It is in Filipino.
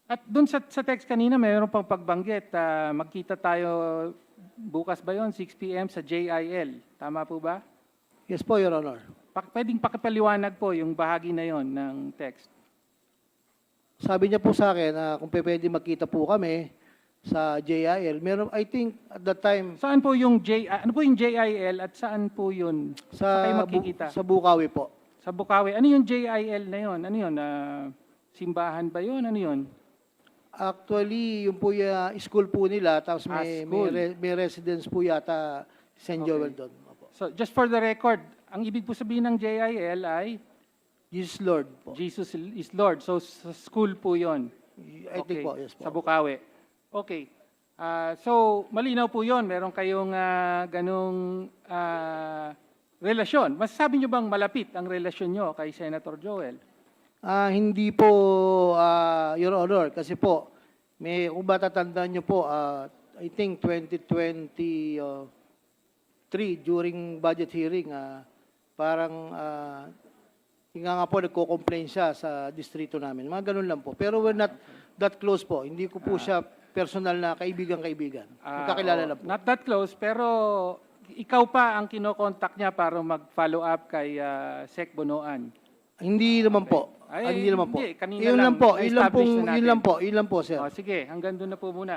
At doon sa text kanina, mayroon pang pagbanggit. Magkita tayo bukas ba yon 6 p.m. sa JIL. Tama po ba? Yes po, Your Honor. Pwedeng pakipaliwanag po yung bahagi na yon ng text. Sabi niya po sa akin na kung pwede magkita po kami sa JIL. Meron, I think at that time, Saan po yung ano po yung JIL at saan po yun? Saan kayo magkikita? sa Bukawi po. Sa Bukawi. Ano yung JIL na yon? Ano yun? Simbahan ba yun? Ano yun? Actually, yung po yung school po nila, tapos School. may residence po yata St. Joel doon. Opo. So just for the record, ang ibig po sabihin ng JIL ay Jesus Lord po. Jesus is Lord. So sa school po yon. I think po, yes po. Sa Bukawi. Okay. So, malinaw po yon. Meron kayong ganong relasyon. Masasabi nyo bang malapit ang relasyon nyo kay Senator Joel? Hindi po, Your Honor, kasi po, kung matatandaan nyo po, I think 2023 during budget hearing, parang nga po nagko-complain siya sa distrito namin. Mga ganun lang po. Pero we're not that close po. Hindi ko po siya personal na kaibigan-kaibigan. Magkakilala lang po. Not that close, pero ikaw pa ang kinokontak niya para mag-follow up kay Sec Bonoan. Hindi naman po. Ay, Hindi naman po. hindi. Kanina Yun lang, lang po. na-establish na natin. Yun lang po, sir. Sige, hanggang doon na po muna.